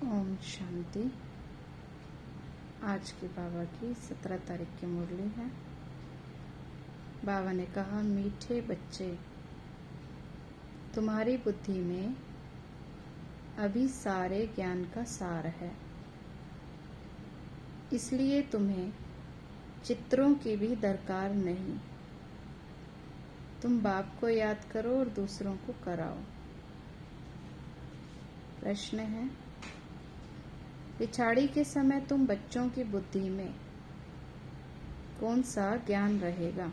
ओम शांति। आज की बाबा की 17 तारीख की मुरली है। बाबा ने कहा, मीठे बच्चे, तुम्हारी बुद्धि में अभी सारे ज्ञान का सार है, इसलिए तुम्हें चित्रों की भी दरकार नहीं। तुम बाप को याद करो और दूसरों को कराओ। प्रश्न है, पिछाड़ी के समय तुम बच्चों की बुद्धि में कौन सा ज्ञान रहेगा?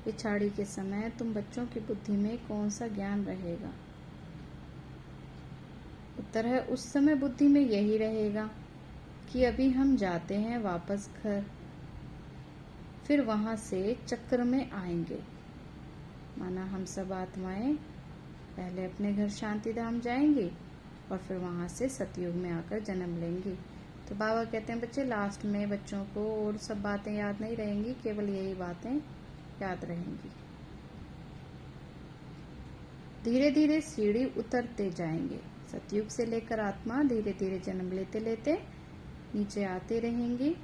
पिछाड़ी के समय तुम बच्चों की बुद्धि में कौन सा ज्ञान रहेगा? उत्तर है, उस समय बुद्धि में यही रहेगा कि अभी हम जाते हैं वापस घर, फिर वहां से चक्र में आएंगे। माना हम सब आत्माएं पहले अपने घर शांति धाम जाएंगी और फिर वहां से सतयुग में आकर जन्म लेंगी। तो बाबा कहते हैं, बच्चे लास्ट में बच्चों को और सब बातें याद नहीं रहेंगी, केवल यही बातें याद रहेंगी। धीरे धीरे सीढ़ी उतरते जाएंगे। सतयुग से लेकर आत्मा धीरे धीरे जन्म लेते लेते नीचे आते रहेंगी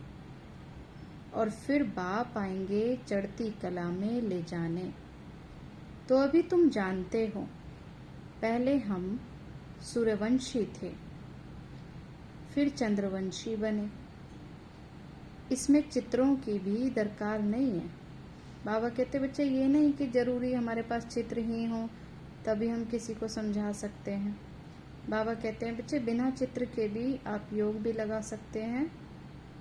और फिर बाप आएंगे चढ़ती कला में ले जाने। तो अभी तुम जानते हो, पहले हम सूर्यवंशी थे, फिर चंद्रवंशी बने। इसमें चित्रों की भी दरकार नहीं है। बाबा कहते, बच्चे ये नहीं कि जरूरी हमारे पास चित्र ही हो तभी हम किसी को समझा सकते हैं। बाबा कहते हैं, बच्चे बिना चित्र के भी आप योग भी लगा सकते हैं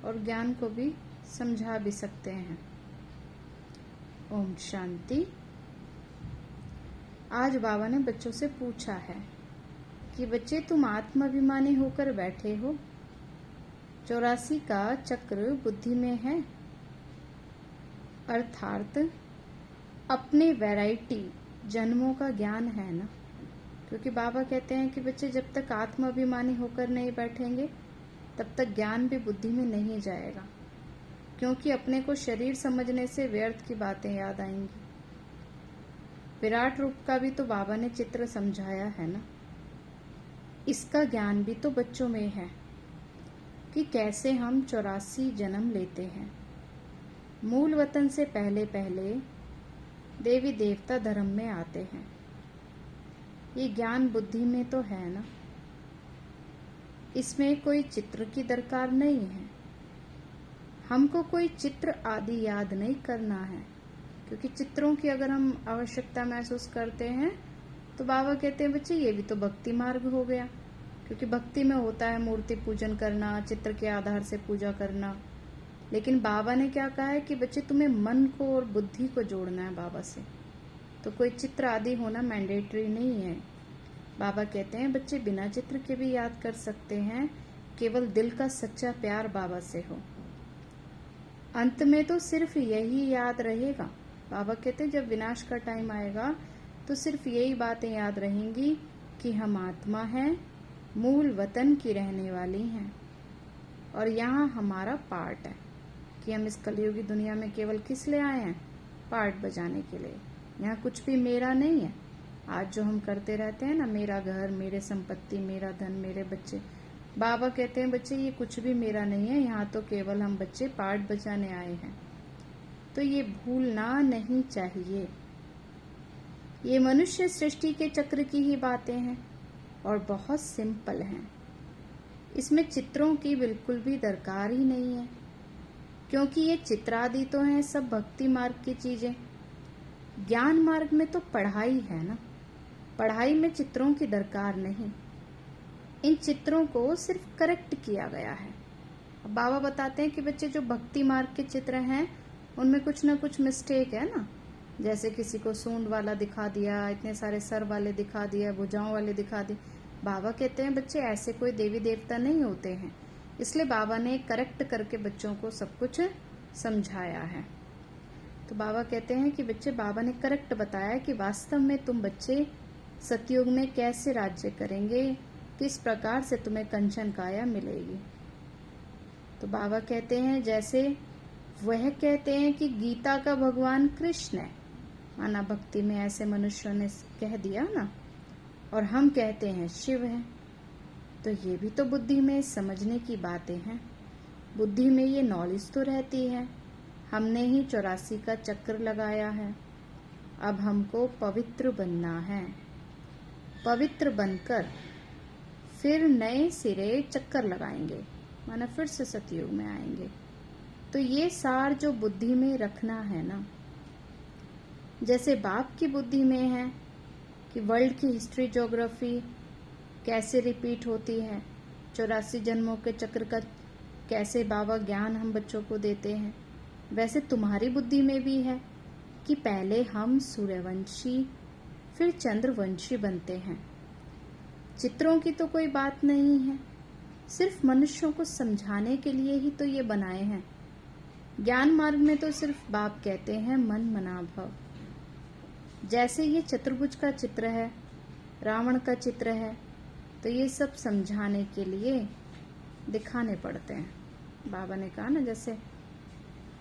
और ज्ञान को भी समझा भी सकते हैं। ओम शांति। आज बाबा ने बच्चों से पूछा है कि बच्चे, तुम आत्माभिमानी होकर बैठे हो, 84 का चक्र बुद्धि में है, अर्थात अपने वैरायटी जन्मों का ज्ञान है ना। क्योंकि बाबा कहते हैं कि बच्चे जब तक आत्माभिमानी होकर नहीं बैठेंगे तब तक ज्ञान भी बुद्धि में नहीं जाएगा, क्योंकि अपने को शरीर समझने से व्यर्थ की बातें याद आएंगी। विराट रूप का भी तो बाबा ने चित्र समझाया है ना। इसका ज्ञान भी तो बच्चों में है कि कैसे हम 84 जन्म लेते हैं। मूल वतन से पहले पहले देवी देवता धर्म में आते हैं। ये ज्ञान बुद्धि में तो है ना। इसमें कोई चित्र की दरकार नहीं है। हमको कोई चित्र आदि याद नहीं करना है, क्योंकि चित्रों की अगर हम आवश्यकता महसूस करते हैं तो बाबा कहते हैं, बच्चे ये भी तो भक्ति मार्ग हो गया। क्योंकि भक्ति में होता है मूर्ति पूजन करना, चित्र के आधार से पूजा करना। लेकिन बाबा ने क्या कहा है कि बच्चे तुम्हें मन को और बुद्धि को जोड़ना है बाबा से। तो कोई चित्र आदि होना मैंडेटरी नहीं है। बाबा कहते हैं, बच्चे बिना चित्र के भी याद कर सकते हैं, केवल दिल का सच्चा प्यार बाबा से हो। अंत में तो सिर्फ यही याद रहेगा। बाबा कहते हैं, जब विनाश का टाइम आएगा तो सिर्फ यही बातें याद रहेंगी कि हम आत्मा हैं, मूल वतन की रहने वाली हैं और यहाँ हमारा पार्ट है कि हम इस कलयुगी दुनिया में केवल किस लिए आए हैं? पार्ट बजाने के लिए। यहाँ कुछ भी मेरा नहीं है। आज जो हम करते रहते हैं ना, मेरा घर, मेरे संपत्ति, मेरा धन, मेरे बच्चे, बाबा कहते हैं, बच्चे ये कुछ भी मेरा नहीं है। यहाँ तो केवल हम बच्चे पार्ट बजाने आए हैं। तो ये भूलना नहीं चाहिए। ये मनुष्य सृष्टि के चक्र की ही बातें हैं और बहुत सिंपल हैं। इसमें चित्रों की बिल्कुल भी दरकार ही नहीं है, क्योंकि ये चित्रादि तो हैं सब भक्ति मार्ग की चीजें। ज्ञान मार्ग में तो पढ़ाई है ना। पढ़ाई में चित्रों की दरकार नहीं। इन चित्रों को सिर्फ करेक्ट किया गया है। अब बाबा बताते हैं कि बच्चे जो भक्ति मार्ग के चित्र हैं उनमें कुछ ना कुछ मिस्टेक है ना। जैसे किसी को सूंड वाला दिखा दिया, इतने सारे सर वाले दिखा दिया, भुजाओं वाले दिखा दिए। बाबा कहते हैं, बच्चे ऐसे कोई देवी देवता नहीं होते हैं। इसलिए बाबा ने करेक्ट करके बच्चों को सब कुछ समझाया है। तो बाबा कहते हैं कि बच्चे, बाबा ने करेक्ट बताया कि वास्तव में तुम बच्चे सतयुग में कैसे राज्य करेंगे, किस प्रकार से तुम्हें कंचन काया मिलेगी। तो बाबा कहते हैं, जैसे वह कहते हैं कि गीता का भगवान कृष्ण है, माना भक्ति में ऐसे मनुष्यों ने कह दिया ना, और हम कहते हैं शिव है। तो ये भी तो बुद्धि में समझने की बातें हैं। बुद्धि में ये नॉलेज तो रहती है। हमने ही 84 का चक्र लगाया है। अब हमको पवित्र बनना है। पवित्र बनकर फिर नए सिरे चक्कर लगाएंगे, माना फिर से सतयुग में आएंगे। तो ये सार जो बुद्धि में रखना है ना, जैसे बाप की बुद्धि में है कि वर्ल्ड की हिस्ट्री ज्योग्राफी कैसे रिपीट होती है, 84 जन्मों के चक्र का कैसे बाबा ज्ञान हम बच्चों को देते हैं, वैसे तुम्हारी बुद्धि में भी है कि पहले हम सूर्यवंशी फिर चंद्रवंशी बनते हैं। चित्रों की तो कोई बात नहीं है, सिर्फ मनुष्यों को समझाने के लिए ही तो ये बनाए हैं। ज्ञान मार्ग में तो सिर्फ बाप कहते हैं मन मना भव। जैसे ये चतुर्भुज का चित्र है, रावण का चित्र है, तो ये सब समझाने के लिए दिखाने पड़ते हैं। बाबा ने कहा ना, जैसे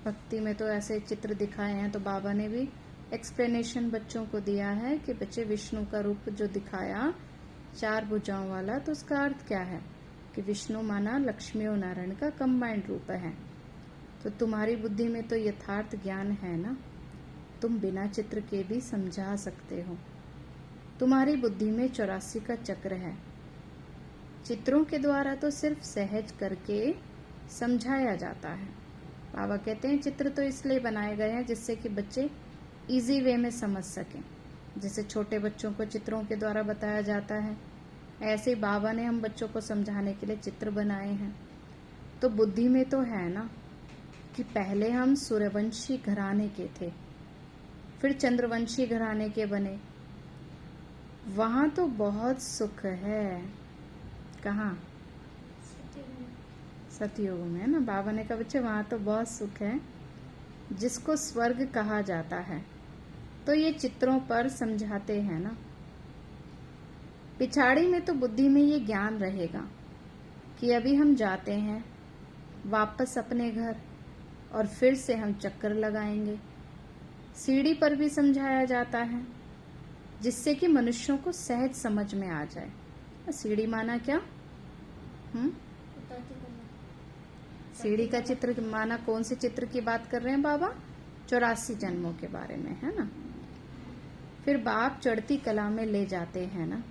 भक्ति में तो ऐसे चित्र दिखाए हैं, तो बाबा ने भी एक्सप्लेनेशन बच्चों को दिया है कि बच्चे विष्णु का रूप जो दिखाया 4 भुजाओं वाला, तो उसका अर्थ क्या है कि विष्णु माना लक्ष्मी और नारायण का कंबाइंड रूप है। तो तुम्हारी बुद्धि में तो यथार्थ ज्ञान है ना, तुम बिना चित्र के भी समझा सकते हो। तुम्हारी बुद्धि में 84 का चक्र है। चित्रों के द्वारा तो सिर्फ सहज करके समझाया जाता है। बाबा कहते हैं चित्र तो इसलिए बनाए गए हैं जिससे कि बच्चे इजी वे में समझ सकें। जैसे छोटे बच्चों को चित्रों के द्वारा बताया जाता है, ऐसे ही बाबा ने हम बच्चों को समझाने के लिए चित्र बनाए हैं। तो बुद्धि में तो है ना कि पहले हम सूर्यवंशी घराने के थे, फिर चंद्रवंशी घराने के बने। वहां तो बहुत सुख है। कहाँ? सतयुग में ना। बाबा ने कहा बच्चे वहां तो बहुत सुख है, जिसको स्वर्ग कहा जाता है। तो ये चित्रों पर समझाते हैं ना। पिछाड़ी में तो बुद्धि में ये ज्ञान रहेगा कि अभी हम जाते हैं वापस अपने घर और फिर से हम चक्कर लगाएंगे। सीढ़ी पर भी समझाया जाता है जिससे कि मनुष्यों को सहज समझ में आ जाए। सीढ़ी माना क्या? सीढ़ी का चित्र माना कौन से चित्र की बात कर रहे हैं बाबा? 84 जन्मों के बारे में, है ना। फिर बाप चढ़ती कला में ले जाते हैं ना।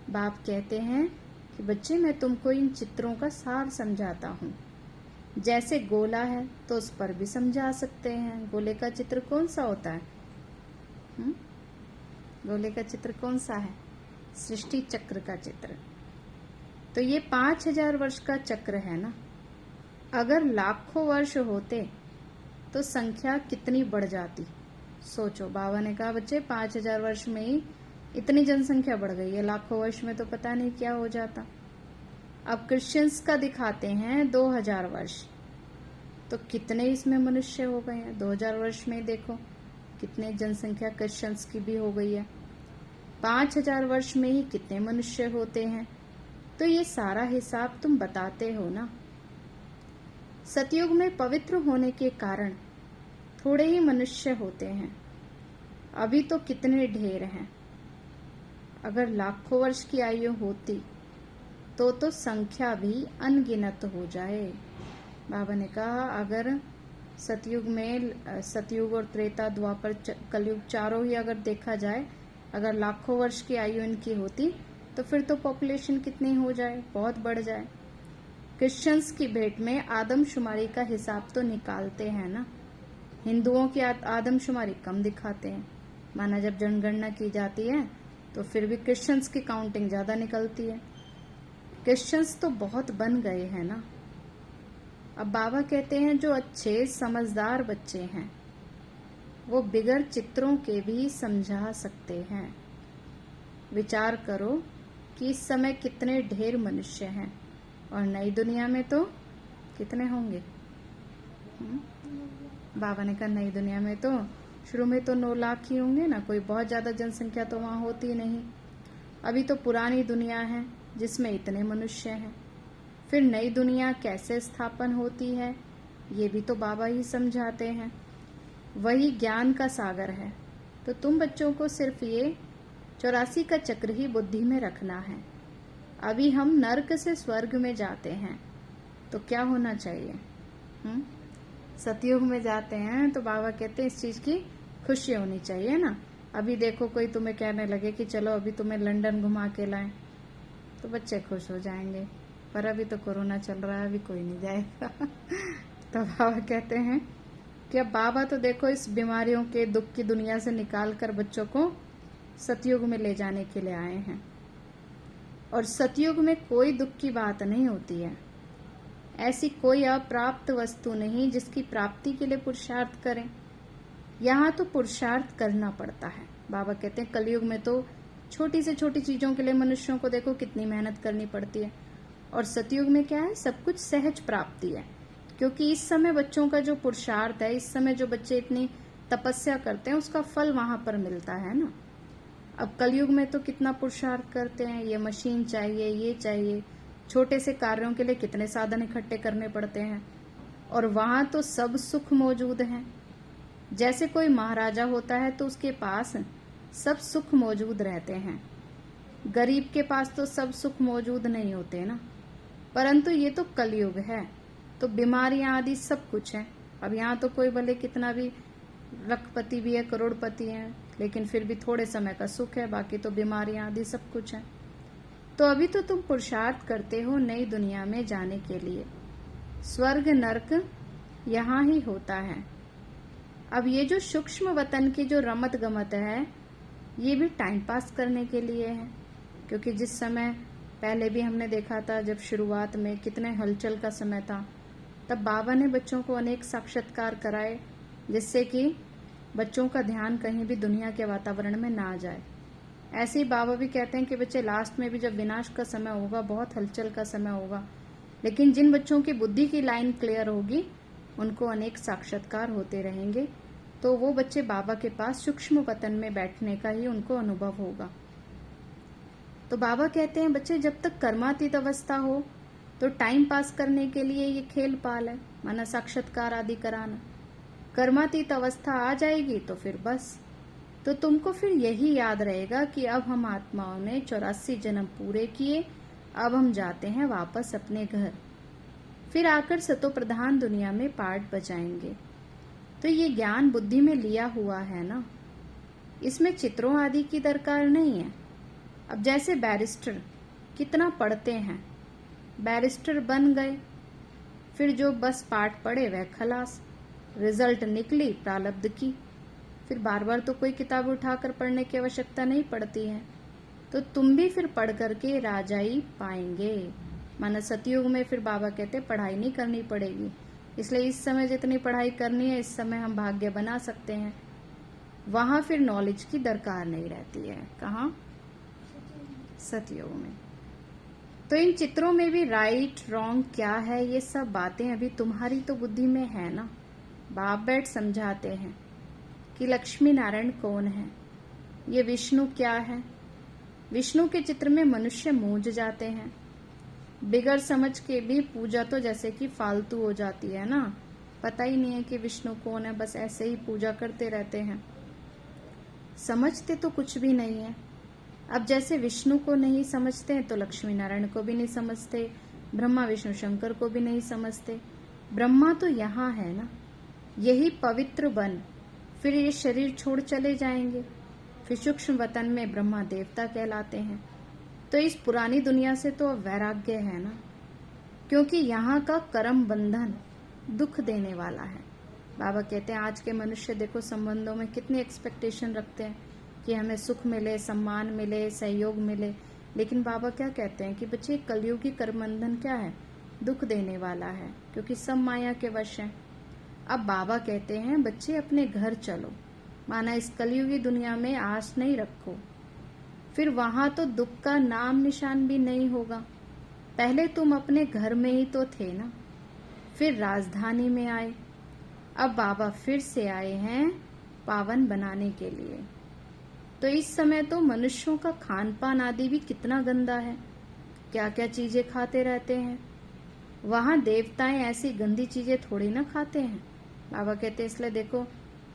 बाप कहते हैं कि बच्चे मैं तुमको इन चित्रों का सार समझाता हूँ। जैसे गोला है तो उस पर भी समझा सकते हैं। गोले का चित्र कौन सा होता है? गोले का चित्र कौन सा है? सृष्टि चक्र का चित्र। तो ये 5000 वर्ष का चक्र है ना। अगर लाखों वर्ष होते तो संख्या कितनी बढ़ जाती, सोचो। बाबा ने कहा बच्चे 5000 वर्ष में ही इतनी जनसंख्या बढ़ गई है, लाखों वर्ष में तो पता नहीं क्या हो जाता। अब क्रिश्चियंस का दिखाते हैं 2000 वर्ष, तो कितने इसमें मनुष्य हो गए हैं। 2000 वर्ष में देखो कितने जनसंख्या क्रिश्चियंस की भी हो गई है। 5000 वर्ष में ही कितने मनुष्य होते हैं। तो ये सारा हिसाब तुम बताते हो ना। सतयुग में पवित्र होने के कारण थोड़े ही मनुष्य होते हैं, अभी तो कितने ढेर हैं। अगर लाखों वर्ष की आयु होती तो संख्या भी अनगिनत हो जाए। बाबा ने कहा अगर सतयुग में, सतयुग और त्रेता द्वापर कलयुग चारों ही अगर देखा जाए, अगर लाखों वर्ष की आयु इनकी होती तो फिर तो पॉपुलेशन कितनी हो जाए, बहुत बढ़ जाए। क्रिश्चियंस की भेंट में आदमशुमारी का हिसाब तो निकालते हैं ना। हिंदुओं की आदमशुमारी कम दिखाते हैं, माना जब जनगणना की जाती है तो फिर भी क्रिश्चियंस की काउंटिंग ज्यादा निकलती है। क्रिश्चियंस तो बहुत बन गए हैं ना। अब बाबा कहते हैं जो अच्छे समझदार बच्चे हैं वो बिगर चित्रों के भी समझा सकते हैं। विचार करो कि इस समय कितने ढेर मनुष्य हैं और नई दुनिया में तो कितने होंगे। बाबा ने कहा नई दुनिया में तो शुरू में तो 9 लाख ही होंगे ना, कोई बहुत ज्यादा जनसंख्या तो वहां होती नहीं। अभी तो पुरानी दुनिया है जिसमें इतने मनुष्य हैं। फिर नई दुनिया कैसे स्थापन होती है ये भी तो बाबा ही समझाते हैं। वही ज्ञान का सागर है। तो तुम बच्चों को सिर्फ ये 84 का चक्र ही बुद्धि में रखना है। अभी हम नर्क से स्वर्ग में जाते हैं तो क्या होना चाहिए? सतयुग में जाते हैं तो बाबा कहते हैं इस चीज की खुशी होनी चाहिए ना। अभी देखो कोई तुम्हें कहने लगे कि चलो अभी तुम्हें लंदन घुमा के लाएं तो बच्चे खुश हो जाएंगे, पर अभी तो कोरोना चल रहा है, अभी कोई नहीं जाएगा। तो बाबा कहते हैं कि अब बाबा तो देखो इस बीमारियों के दुख की दुनिया से निकाल कर बच्चों को सतयुग में ले जाने के लिए आए हैं। और सतयुग में कोई दुख की बात नहीं होती है। ऐसी कोई अप्राप्त वस्तु नहीं जिसकी प्राप्ति के लिए पुरुषार्थ करें। यहाँ तो पुरुषार्थ करना पड़ता है। बाबा कहते हैं कलयुग में तो छोटी से छोटी चीजों के लिए मनुष्यों को देखो कितनी मेहनत करनी पड़ती है, और सतयुग में क्या है, सब कुछ सहज प्राप्ति है। क्योंकि इस समय बच्चों का जो पुरुषार्थ है, इस समय जो बच्चे इतनी तपस्या करते हैं उसका फल वहां पर मिलता है ना। अब कलयुग में तो कितना पुरुषार्थ करते हैं, ये मशीन चाहिए, ये चाहिए, छोटे से कार्यों के लिए कितने साधन इकट्ठे करने पड़ते हैं, और वहां तो सब सुख मौजूद है। जैसे कोई महाराजा होता है तो उसके पास सब सुख मौजूद रहते हैं, गरीब के पास तो सब सुख मौजूद नहीं होते ना। परंतु ये तो कलयुग है, तो बीमारियां आदि सब कुछ है। अब यहाँ तो कोई भले कितना भी लखपति भी है, करोड़पति है, लेकिन फिर भी थोड़े समय का सुख है, बाकी तो बीमारियां आदि सब कुछ है। तो अभी तो तुम पुरुषार्थ करते हो नई दुनिया में जाने के लिए। स्वर्ग नरक यहाँ ही होता है। अब ये जो सूक्ष्म वतन की जो रमत गमत है, ये भी टाइम पास करने के लिए है। क्योंकि जिस समय पहले भी हमने देखा था, जब शुरुआत में कितने हलचल का समय था, तब बाबा ने बच्चों को अनेक साक्षात्कार कराए, जिससे कि बच्चों का ध्यान कहीं भी दुनिया के वातावरण में ना जाए। ऐसे ही बाबा भी कहते हैं कि बच्चे लास्ट में भी जब विनाश का समय होगा, बहुत हलचल का समय होगा, लेकिन जिन बच्चों की बुद्धि की लाइन क्लियर होगी उनको अनेक साक्षात्कार होते रहेंगे, तो वो बच्चे बाबा के पास सूक्ष्म वतन में बैठने का ही उनको अनुभव होगा। तो बाबा कहते हैं बच्चे जब तक कर्मातीत अवस्था हो तो टाइम पास करने के लिए ये खेल पाल है, माना साक्षात्कार आदि कराना। कर्मातीत अवस्था आ जाएगी तो फिर बस, तो तुमको फिर यही याद रहेगा कि अब हम आत्माओं ने 84 जन्म पूरे किए, अब हम जाते हैं वापस अपने घर, फिर आकर सतो प्रधान दुनिया में पाठ बजाएंगे। तो ये ज्ञान बुद्धि में लिया हुआ है ना, इसमें चित्रों आदि की दरकार नहीं है। अब जैसे बैरिस्टर कितना पढ़ते हैं, बैरिस्टर बन गए, फिर जो बस पाठ पढ़े वह खलास, रिजल्ट निकली प्रारब्ध की, फिर बार बार तो कोई किताब उठाकर पढ़ने की आवश्यकता नहीं पड़ती है। तो तुम भी फिर पढ़ करके राजाई पाएंगे। माना सतयुग में फिर बाबा कहते पढ़ाई नहीं करनी पड़ेगी, इसलिए इस समय जितनी पढ़ाई करनी है इस समय हम भाग्य बना सकते हैं, वहां फिर नॉलेज की दरकार नहीं रहती है। कहाँ? सतयुग में। तो इन चित्रों में भी राइट रॉन्ग क्या है, ये सब बातें अभी तुम्हारी तो बुद्धि में है ना। बाप बैठ समझाते हैं कि लक्ष्मी नारायण कौन है, ये विष्णु क्या है। विष्णु के चित्र में मनुष्य मूंझ जाते हैं, बिगड़ समझ के भी पूजा तो जैसे कि फालतू हो जाती है ना, पता ही नहीं है कि विष्णु कौन है, बस ऐसे ही पूजा करते रहते हैं, समझते तो कुछ भी नहीं है। अब जैसे विष्णु को नहीं समझते हैं तो लक्ष्मी नारायण को भी नहीं समझते, ब्रह्मा विष्णु शंकर को भी नहीं समझते। ब्रह्मा तो यहाँ है ना, यही पवित्र बन, फिर ये शरीर छोड़ चले जाएंगे, फिर सूक्ष्म वतन में ब्रह्मा देवता कहलाते हैं। तो इस पुरानी दुनिया से तो वैराग्य है ना, क्योंकि यहाँ का कर्म बंधन दुख देने वाला है। बाबा कहते हैं आज के मनुष्य देखो संबंधों में कितनी एक्सपेक्टेशन रखते हैं कि हमें सुख मिले, सम्मान मिले, सहयोग मिले, लेकिन बाबा क्या कहते हैं कि बच्चे कलयुगी कर्म बंधन क्या है, दुख देने वाला है, क्योंकि सब माया के वश हैं। अब बाबा कहते हैं बच्चे अपने घर चलो, माना इस कलयुगी दुनिया में आस नहीं रखो, फिर वहां तो दुख का नाम निशान भी नहीं होगा। पहले तुम अपने घर में ही तो थे ना, फिर राजधानी में आए, अब बाबा फिर से आए हैं पावन बनाने के लिए। तो इस समय तो मनुष्यों का खान पान आदि भी कितना गंदा है, क्या क्या चीजें खाते रहते हैं। वहां देवताएं ऐसी गंदी चीजें थोड़ी ना खाते हैं। बाबा कहते हैं इसलिए देखो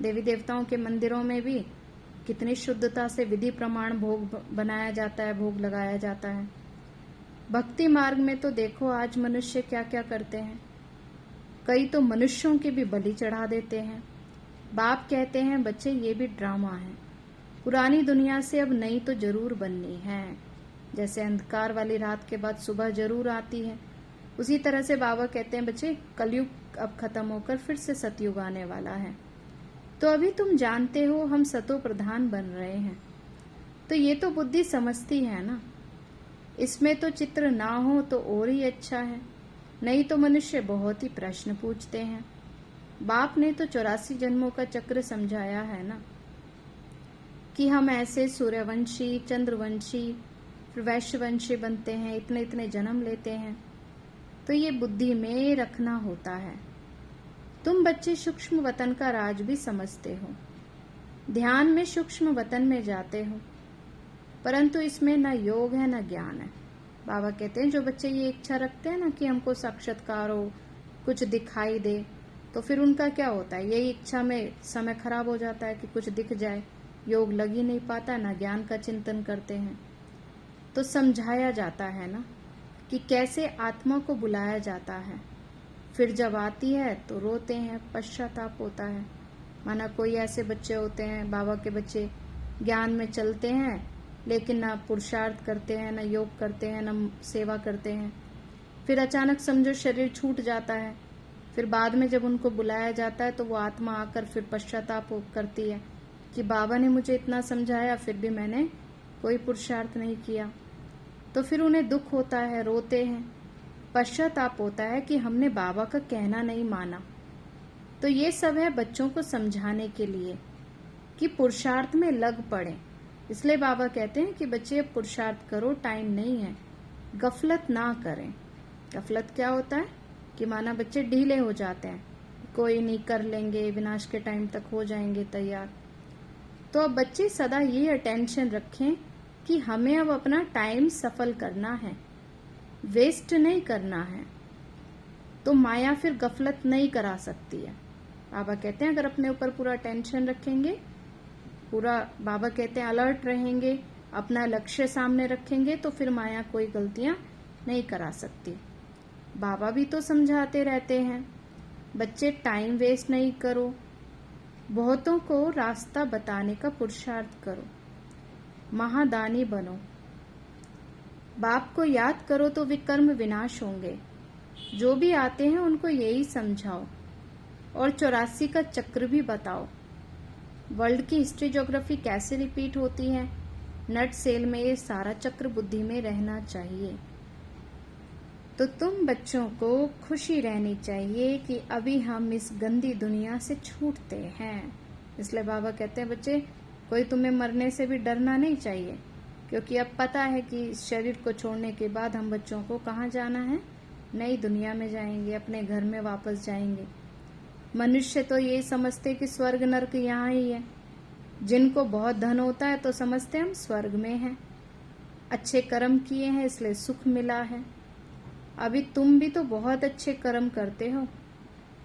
देवी देवताओं के मंदिरों में भी कितनी शुद्धता से विधि प्रमाण भोग बनाया जाता है, भोग लगाया जाता है। भक्ति मार्ग में तो देखो आज मनुष्य क्या क्या करते हैं। कई तो मनुष्यों के भी बलि चढ़ा देते हैं। बाप कहते हैं बच्चे ये भी ड्रामा है, पुरानी दुनिया से अब नई तो जरूर बननी है। जैसे अंधकार वाली रात के बाद सुबह जरूर आती है, उसी तरह से बाबा कहते हैं बच्चे कलयुग अब खत्म होकर फिर से सतयुग आने वाला है। तो अभी तुम जानते हो हम सतो प्रधान बन रहे हैं, तो ये तो बुद्धि समझती है ना। इसमें तो चित्र ना हो तो और ही अच्छा है, नहीं तो मनुष्य बहुत ही प्रश्न पूछते हैं। बाप ने तो 84 जन्मों का चक्र समझाया है ना, कि हम ऐसे सूर्यवंशी, चंद्रवंशी, फिर वैश्यवंशी बनते हैं, इतने इतने जन्म लेते हैं। तो ये बुद्धि में रखना होता है। तुम बच्चे सूक्ष्म वतन का राज भी समझते हो, ध्यान में सूक्ष्म वतन में जाते हो, परंतु इसमें न योग है न ज्ञान है। बाबा कहते हैं जो बच्चे ये इच्छा रखते हैं ना कि हमको साक्षात्कार हो, कुछ दिखाई दे, तो फिर उनका क्या होता है, यही इच्छा में समय खराब हो जाता है कि कुछ दिख जाए, योग लग ही नहीं पाता, ना ज्ञान का चिंतन करते हैं। तो समझाया जाता है ना कि कैसे आत्मा को बुलाया जाता है, फिर जब आती है तो रोते हैं, पश्चाताप होता है। माना कोई ऐसे बच्चे होते हैं, बाबा के बच्चे ज्ञान में चलते हैं लेकिन ना पुरुषार्थ करते हैं, ना योग करते हैं, ना सेवा करते हैं। फिर अचानक समझो शरीर छूट जाता है, फिर बाद में जब उनको बुलाया जाता है तो वो आत्मा आकर फिर पश्चाताप करती है कि बाबा ने मुझे इतना समझाया फिर भी मैंने कोई पुरुषार्थ नहीं किया। तो फिर उन्हें दुख होता है, रोते हैं, पश्चाताप होता है कि हमने बाबा का कहना नहीं माना। तो ये सब है बच्चों को समझाने के लिए कि पुरुषार्थ में लग पड़े। इसलिए बाबा कहते हैं कि बच्चे पुरुषार्थ करो, टाइम नहीं है, गफलत ना करें। गफलत क्या होता है कि माना बच्चे ढीले हो जाते हैं, कोई नहीं कर लेंगे, विनाश के टाइम तक हो जाएंगे तैयार। तो अब बच्चे सदा ये अटेंशन रखें कि हमें अब अपना टाइम सफल करना है, वेस्ट नहीं करना है। तो माया फिर गफलत नहीं करा सकती है। बाबा कहते हैं अगर अपने ऊपर पूरा टेंशन रखेंगे, पूरा बाबा कहते हैं अलर्ट रहेंगे, अपना लक्ष्य सामने रखेंगे, तो फिर माया कोई गलतियां नहीं करा सकती। बाबा भी तो समझाते रहते हैं बच्चे टाइम वेस्ट नहीं करो, बहुतों को रास्ता बताने का पुरुषार्थ करो, महादानी बनो, बाप को याद करो तो विकर्म विनाश होंगे। जो भी आते हैं उनको यही समझाओ और 84 का चक्र भी बताओ। वर्ल्ड की हिस्ट्री ज्योग्राफी कैसे रिपीट होती है, नट सेल में ये सारा चक्र बुद्धि में रहना चाहिए। तो तुम बच्चों को खुशी रहनी चाहिए कि अभी हम इस गंदी दुनिया से छूटते हैं। इसलिए बाबा कहते हैं बच्चे कोई तुम्हें मरने से भी डरना नहीं चाहिए, क्योंकि अब पता है कि इस शरीर को छोड़ने के बाद हम बच्चों को कहाँ जाना है, नई दुनिया में जाएंगे, अपने घर में वापस जाएंगे। मनुष्य तो यही समझते कि स्वर्ग नरक यहाँ ही है। जिनको बहुत धन होता है तो समझते हम स्वर्ग में हैं, अच्छे कर्म किए हैं इसलिए सुख मिला है। अभी तुम भी तो बहुत अच्छे कर्म करते हो,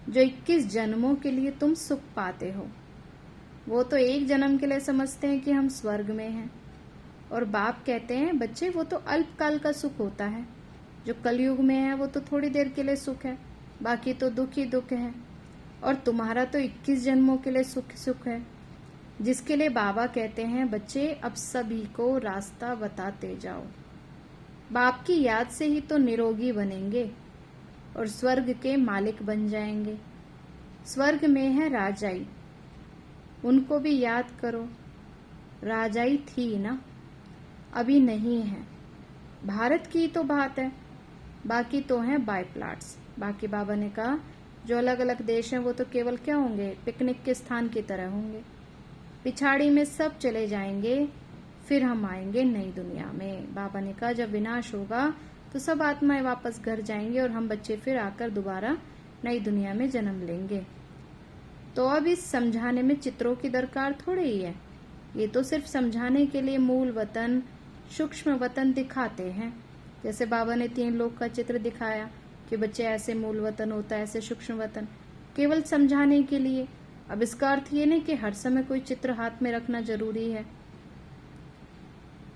जो 21 जन्मों के लिए तुम सुख पाते हो। वो तो एक जन्म के लिए समझते हैं कि हम स्वर्ग में हैं। और बाप कहते हैं बच्चे वो तो अल्पकाल का सुख होता है, जो कलयुग में है वो तो थोड़ी देर के लिए सुख है, बाकी तो दुख ही दुख है। और तुम्हारा तो 21 जन्मों के लिए सुख है, जिसके लिए बाबा कहते हैं बच्चे अब सभी को रास्ता बताते जाओ। बाप की याद से ही तो निरोगी बनेंगे और स्वर्ग के मालिक बन जाएंगे। स्वर्ग में है राजाई, उनको भी याद करो। राजाई थी ना, अभी नहीं है। भारत की तो बात है, बाकी तो है बाय प्लाट्स। बाकी बाबा ने कहा जो अलग अलग देश हैं वो तो केवल क्या होंगे, पिकनिक के स्थान की तरह होंगे। पिछाड़ी में सब चले जाएंगे, फिर हम आएंगे नई दुनिया में। बाबा ने कहा जब विनाश होगा तो सब आत्माएं वापस घर जाएंगे और हम बच्चे फिर आकर दोबारा नई दुनिया में जन्म लेंगे। तो अब इस समझाने में चित्रों की दरकार थोड़ी ही है, ये तो सिर्फ समझाने के लिए मूल वतन, सूक्ष्म वतन दिखाते हैं। जैसे बाबा ने 3 लोक का चित्र दिखाया कि बच्चे ऐसे मूल वतन होता है, ऐसे सूक्ष्म वतन, केवल समझाने के लिए। अब इसका अर्थ ये नहीं कि हर समय कोई चित्र हाथ में रखना जरूरी है।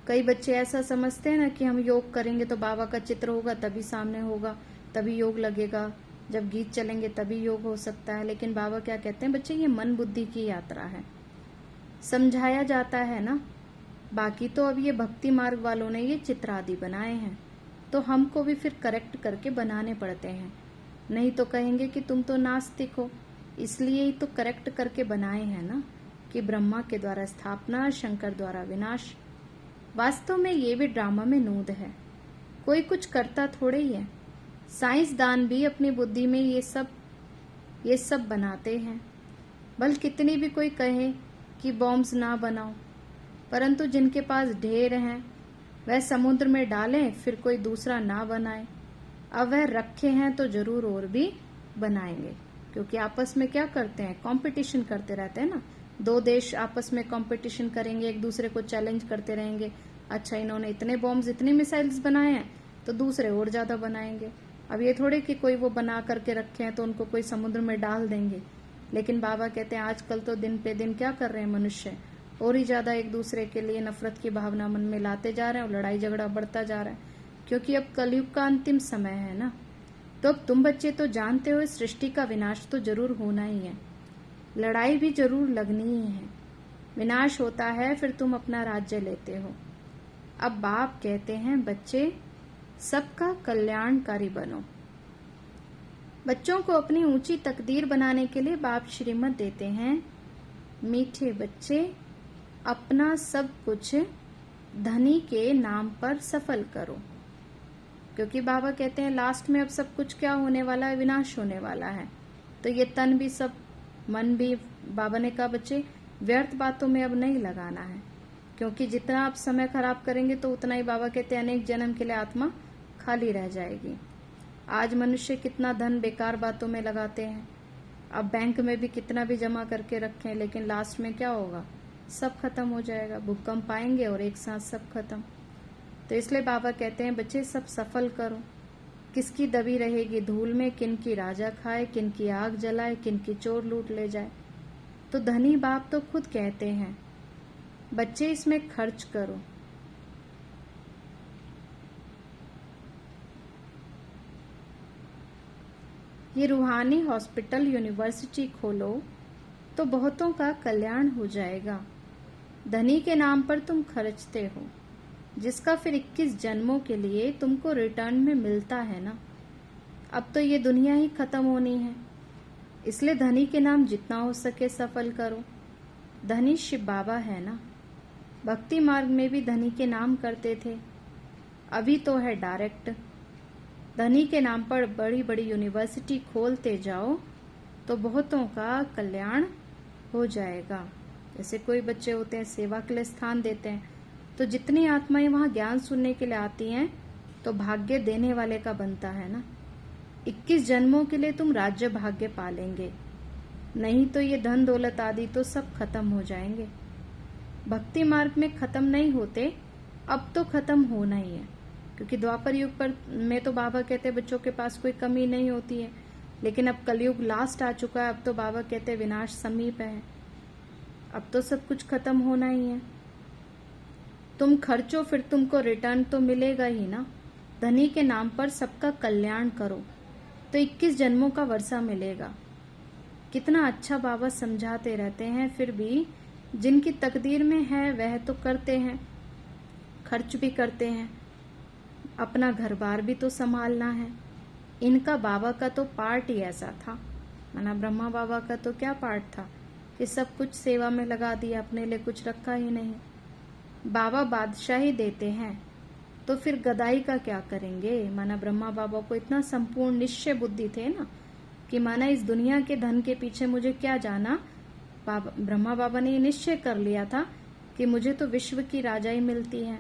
कई बच्चे ऐसा समझते हैं ना कि हम योग करेंगे तो बाबा का चित्र होगा तभी सामने होगा, तभी योग लगेगा, जब गीत चलेंगे तभी योग हो सकता है। लेकिन बाबा क्या कहते हैं, बच्चे ये मन बुद्धि की यात्रा है, समझाया जाता है ना। बाकी तो अब ये भक्ति मार्ग वालों ने ये चित्र आदि बनाए हैं, तो हमको भी फिर करेक्ट करके बनाने पड़ते हैं। नहीं तो कहेंगे कि तुम तो नास्तिक हो, इसलिए ही तो करेक्ट करके बनाए हैं ना, कि ब्रह्मा के द्वारा स्थापना, शंकर द्वारा विनाश। वास्तव में ये भी ड्रामा में नूद है, कोई कुछ करता थोड़े ही है। साइंसदान भी अपनी बुद्धि में ये सब बनाते हैं। भल कितनी भी कोई कहे कि बॉम्ब्स ना बनाओ, परंतु जिनके पास ढेर हैं वह समुद्र में डालें, फिर कोई दूसरा ना बनाए। अब वह रखे हैं तो जरूर और भी बनाएंगे, क्योंकि आपस में क्या करते हैं, कंपटीशन करते रहते हैं ना। दो देश आपस में कंपटीशन करेंगे, एक दूसरे को चैलेंज करते रहेंगे। अच्छा, इन्होंने इतने बॉम्ब्स, इतने मिसाइल्स बनाए हैं तो दूसरे और ज्यादा बनाएंगे। अब ये थोड़े कि कोई वो बना करके रखे हैं तो उनको कोई समुद्र में डाल देंगे। लेकिन बाबा कहते हैं आजकल तो दिन पे दिन क्या कर रहे हैं मनुष्य, और ही ज्यादा एक दूसरे के लिए नफरत की भावना मन में लाते जा रहे हैं और लड़ाई झगड़ा बढ़ता जा रहा है, क्योंकि अब कलयुग का अंतिम समय है ना। तो अब तुम बच्चे तो जानते हो सृष्टि का विनाश तो जरूर होना ही है, लड़ाई भी जरूर लगनी ही है। विनाश होता है फिर तुम अपना राज्य लेते हो। अब बाप कहते हैं बच्चे सबका कल्याणकारी बनो। बच्चों को अपनी ऊंची तकदीर बनाने के लिए बाप श्रीमत देते हैं, मीठे बच्चे अपना सब कुछ धनी के नाम पर सफल करो। क्योंकि बाबा कहते हैं लास्ट में अब सब कुछ क्या होने वाला है, विनाश होने वाला है। तो ये तन भी, सब मन भी, बाबा ने कहा बच्चे व्यर्थ बातों में अब नहीं लगाना है, क्योंकि जितना आप समय खराब करेंगे तो उतना ही, बाबा कहते हैं, अनेक जन्म के लिए आत्मा खाली रह जाएगी। आज मनुष्य कितना धन बेकार बातों में लगाते हैं, अब बैंक में भी कितना भी जमा करके रखें, लेकिन लास्ट में क्या होगा, सब खत्म हो जाएगा। भूकंप आएंगे और एक साथ सब खत्म। तो इसलिए बाबा कहते हैं बच्चे सब सफल करो। किसकी दबी रहेगी धूल में, किन की राजा खाए, किन की आग जलाए, किन की चोर लूट ले जाए। तो धनी बाप तो खुद कहते हैं बच्चे इसमें खर्च करो। ये रूहानी हॉस्पिटल, यूनिवर्सिटी खोलो तो बहुतों का कल्याण हो जाएगा। धनी के नाम पर तुम खर्चते हो, जिसका फिर 21 जन्मों के लिए तुमको रिटर्न में मिलता है ना। अब तो ये दुनिया ही खत्म होनी है, इसलिए धनी के नाम जितना हो सके सफल करो। धनी शिव बाबा है ना, भक्ति मार्ग में भी धनी के नाम करते थे, अभी तो है डायरेक्ट। धनी के नाम पर बड़ी बड़ी यूनिवर्सिटी खोलते जाओ तो बहुतों का कल्याण हो जाएगा। जैसे कोई बच्चे होते हैं सेवा के लिए स्थान देते हैं, तो जितनी आत्माएं वहां ज्ञान सुनने के लिए आती हैं तो भाग्य देने वाले का बनता है ना। 21 जन्मों के लिए तुम राज्य भाग्य पालेंगे, नहीं तो ये धन दौलत आदि तो सब खत्म हो जाएंगे। भक्ति मार्ग में खत्म नहीं होते, अब तो खत्म होना ही है, क्योंकि द्वापर युग पर में तो बाबा कहते हैं बच्चों के पास कोई कमी नहीं होती है, लेकिन अब कलयुग लास्ट आ चुका है। अब तो बाबा कहते हैं विनाश समीप है, अब तो सब कुछ खत्म होना ही है। तुम खर्चो फिर तुमको रिटर्न तो मिलेगा ही ना। धनी के नाम पर सबका कल्याण करो तो 21 जन्मों का वर्षा मिलेगा। कितना अच्छा बाबा समझाते रहते हैं, फिर भी जिनकी तकदीर में है वह तो करते हैं, खर्च भी करते हैं, अपना घर बार भी तो संभालना है। इनका बाबा का तो पार्ट ही ऐसा था, माना ब्रह्मा बाबा का तो क्या पार्ट था कि सब कुछ सेवा में लगा दिया, अपने लिए कुछ रखा ही नहीं। बाबा बादशाही देते हैं तो फिर गदाई का क्या करेंगे। माना ब्रह्मा बाबा को इतना संपूर्ण निश्चय बुद्धि थे ना कि माना इस दुनिया के धन के पीछे मुझे क्या जाना। ब्रह्मा बाबा ने ये निश्चय कर लिया था कि मुझे तो विश्व की राजाई मिलती है।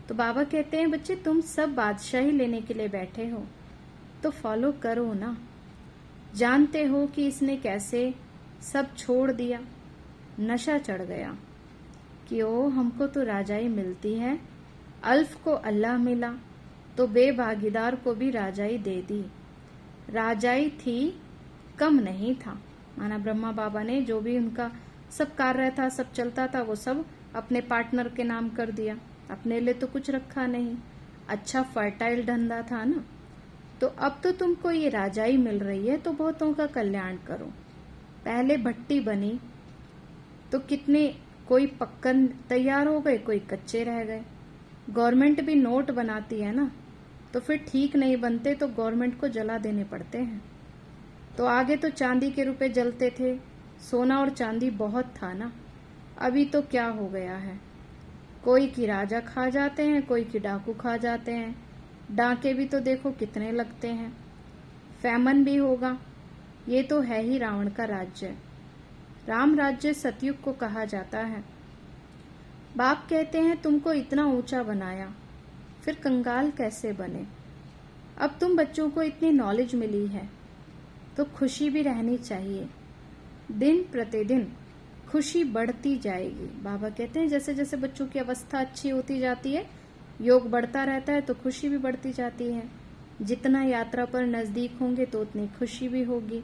तो बाबा कहते हैं बच्चे तुम सब बादशाही लेने के लिए बैठे हो तो फॉलो करो ना। जानते हो कि इसने कैसे सब छोड़ दिया, नशा चढ़ गया कि ओ हमको तो राजाई मिलती है, अल्फ को अल्लाह मिला तो बेभागीदार को भी राजाई दे दी। राजाई थी, कम नहीं था। माना ब्रह्मा बाबा ने जो भी उनका सब कार्य था, सब चलता था, वो सब अपने पार्टनर के नाम कर दिया। अपने लिए तो कुछ रखा नहीं। अच्छा फर्टाइल धंधा था ना। तो अब तो तुमको ये राजाई मिल रही है तो बहुतों का कल्याण करो। पहले भट्टी बनी तो कितने कोई पक्कन तैयार हो गए, कोई कच्चे रह गए। गवर्नमेंट भी नोट बनाती है ना, तो फिर ठीक नहीं बनते तो गवर्नमेंट को जला देने पड़ते हैं। तो आगे तो चांदी के रुपए जलते थे, सोना और चांदी बहुत था ना। अभी तो क्या हो गया है, कोई की राजा खा जाते हैं, कोई की डाकू खा जाते हैं। डाके भी तो देखो कितने लगते हैं। फैमन भी होगा। ये तो है ही रावण का राज्य। राम राज्य सतयुग को कहा जाता है। बाप कहते हैं तुमको इतना ऊंचा बनाया, फिर कंगाल कैसे बने। अब तुम बच्चों को इतनी नॉलेज मिली है तो खुशी भी रहनी चाहिए। दिन प्रतिदिन खुशी बढ़ती जाएगी। बाबा कहते हैं जैसे जैसे बच्चों की अवस्था अच्छी होती जाती है, योग बढ़ता रहता है तो खुशी भी बढ़ती जाती है। जितना यात्रा पर नजदीक होंगे तो उतनी खुशी भी होगी।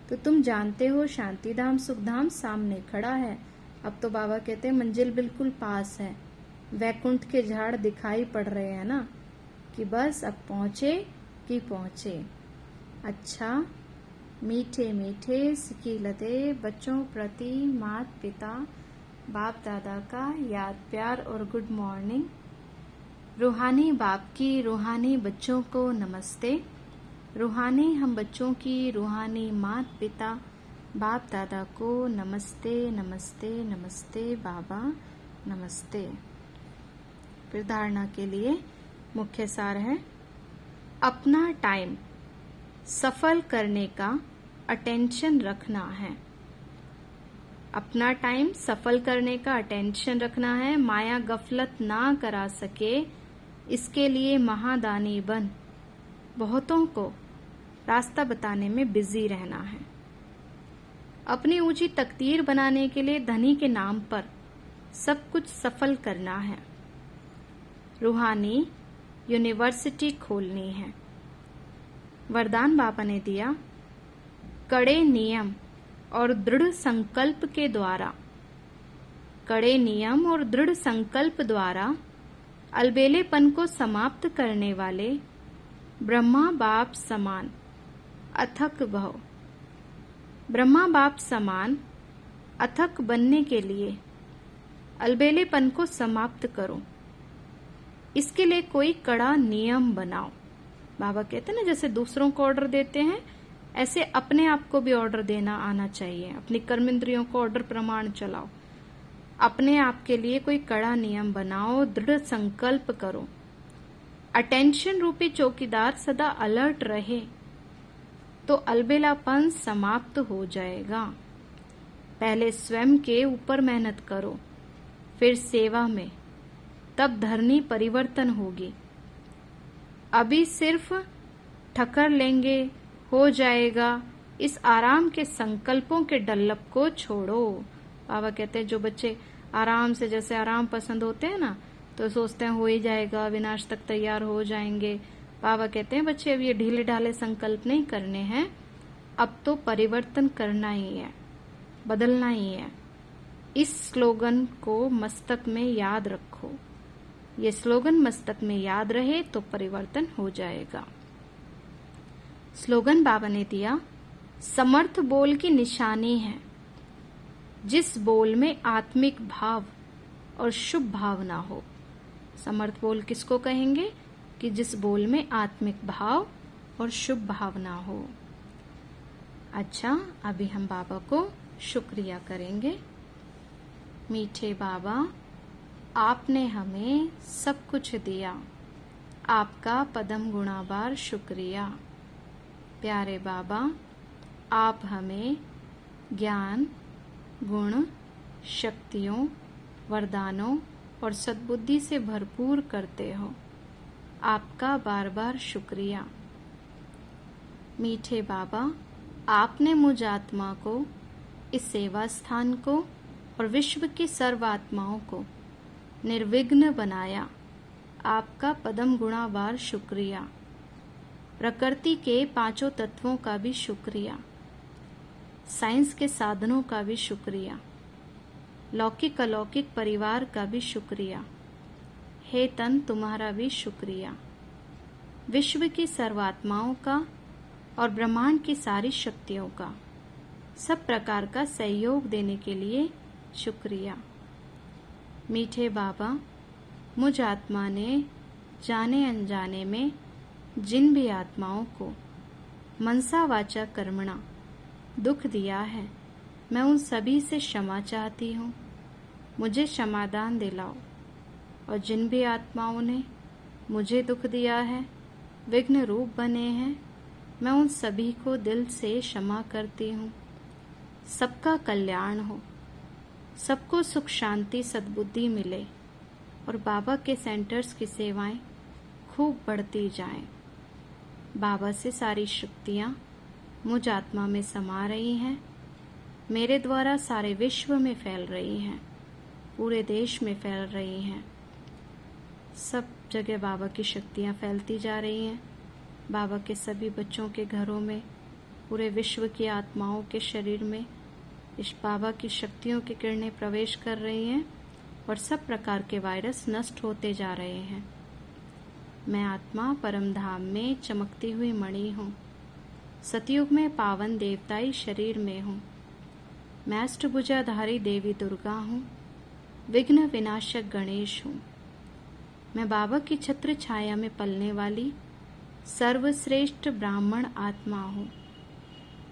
तो तुम जानते हो शांतिधाम सुखधाम सामने खड़ा है। अब तो बाबा कहते हैं मंजिल बिल्कुल पास है। वैकुंठ के झाड़ दिखाई पड़ रहे हैं ना, कि बस अब पहुंचे कि पहुंचे। अच्छा, मीठे मीठे सिकीलते बच्चों प्रति माता पिता बाप दादा का याद प्यार और गुड मॉर्निंग। रूहानी बाप की रूहानी बच्चों को नमस्ते। रूहानी हम बच्चों की रूहानी माता पिता बाप दादा को नमस्ते नमस्ते नमस्ते बाबा नमस्ते। फिर धारणा के लिए मुख्य सार है, अपना टाइम सफल करने का अटेंशन रखना है। अपना टाइम सफल करने का अटेंशन रखना है। माया गफलत ना करा सके, इसके लिए महादानी बन बहुतों को रास्ता बताने में बिजी रहना है। अपनी ऊंची तकदीर बनाने के लिए धनी के नाम पर सब कुछ सफल करना है। रूहानी यूनिवर्सिटी खोलनी है। वरदान बाबा ने दिया, कड़े नियम और दृढ़ संकल्प के द्वारा, कड़े नियम और दृढ़ संकल्प द्वारा अलबेलेपन को समाप्त करने वाले ब्रह्मा बाप समान अथक भव। ब्रह्मा बाप समान अथक बनने के लिए अलबेलेपन को समाप्त करो। इसके लिए कोई कड़ा नियम बनाओ। बाबा कहते हैं ना, जैसे दूसरों को ऑर्डर देते हैं ऐसे अपने आप को भी ऑर्डर देना आना चाहिए। अपनी कर्म इंद्रियों को ऑर्डर प्रमाण चलाओ। अपने आप के लिए कोई कड़ा नियम बनाओ, दृढ़ संकल्प करो। अटेंशन रूपी चौकीदार सदा अलर्ट रहे तो अलबेलापन समाप्त हो जाएगा। पहले स्वयं के ऊपर मेहनत करो, फिर सेवा में, तब धरनी परिवर्तन होगी। अभी सिर्फ ठकर लेंगे हो जाएगा, इस आराम के संकल्पों के डल्लप को छोड़ो। बाबा कहते हैं जो बच्चे आराम से, जैसे आराम पसंद होते हैं ना, तो सोचते हैं हो ही जाएगा, विनाश तक तैयार हो जाएंगे। बाबा कहते हैं बच्चे अब ये ढीले ढाले संकल्प नहीं करने हैं, अब तो परिवर्तन करना ही है, बदलना ही है। इस स्लोगन को मस्तक में याद रखो। ये स्लोगन मस्तक में याद रहे तो परिवर्तन हो जाएगा। स्लोगन बाबा ने दिया, समर्थ बोल की निशानी है जिस बोल में आत्मिक भाव और शुभ भावना हो। समर्थ बोल किसको कहेंगे? कि जिस बोल में आत्मिक भाव और शुभ भावना हो। अच्छा, अभी हम बाबा को शुक्रिया करेंगे। मीठे बाबा, आपने हमें सब कुछ दिया, आपका पदम गुणाबार शुक्रिया। प्यारे बाबा, आप हमें ज्ञान, गुण, शक्तियों, वरदानों और सद्बुद्धि से भरपूर करते हो, आपका बार बार शुक्रिया। मीठे बाबा, आपने मुझ आत्मा को, इस सेवा स्थान को और विश्व की सर्व आत्माओं को निर्विघ्न बनाया, आपका पदम गुणावार शुक्रिया। प्रकृति के पांचों तत्वों का भी शुक्रिया, साइंस के साधनों का भी शुक्रिया, लौकिक अलौकिक परिवार का भी शुक्रिया। हे तन तुम्हारा भी शुक्रिया। विश्व की सर्वात्माओं का और ब्रह्मांड की सारी शक्तियों का सब प्रकार का सहयोग देने के लिए शुक्रिया। मीठे बाबा, मुझ आत्मा ने जाने अनजाने में जिन भी आत्माओं को मनसा वाचा कर्मणा दुख दिया है, मैं उन सभी से क्षमा चाहती हूँ। मुझे क्षमादान दिलाओ। और जिन भी आत्माओं ने मुझे दुख दिया है, विघ्न रूप बने हैं, मैं उन सभी को दिल से क्षमा करती हूँ। सबका कल्याण हो, सबको सुख शांति सद्बुद्धि मिले और बाबा के सेंटर्स की सेवाएं खूब बढ़ती जाएं। बाबा से सारी शक्तियाँ मुझ आत्मा में समा रही हैं, मेरे द्वारा सारे विश्व में फैल रही हैं, पूरे देश में फैल रही हैं। सब जगह बाबा की शक्तियाँ फैलती जा रही हैं। बाबा के सभी बच्चों के घरों में, पूरे विश्व की आत्माओं के शरीर में इस बाबा की शक्तियों की किरणें प्रवेश कर रही हैं और सब प्रकार के वायरस नष्ट होते जा रहे हैं। मैं आत्मा परम धाम में चमकती हुई मणि हूँ। सतयुग में पावन देवताई शरीर में हूँ। मैं अष्टभुजाधारी देवी दुर्गा हूँ। विघ्न विनाशक गणेश हूँ। मैं बाबा की छत्र छाया में पलने वाली सर्वश्रेष्ठ ब्राह्मण आत्मा हूँ।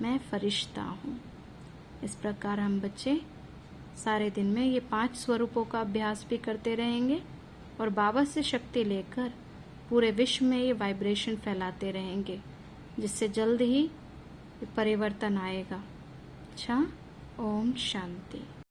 मैं फरिश्ता हूँ। इस प्रकार हम बच्चे सारे दिन में ये 5 स्वरूपों का अभ्यास भी करते रहेंगे और बाबा से शक्ति लेकर पूरे विश्व में ये वाइब्रेशन फैलाते रहेंगे, जिससे जल्द ही परिवर्तन आएगा। अच्छा, ओम शांति।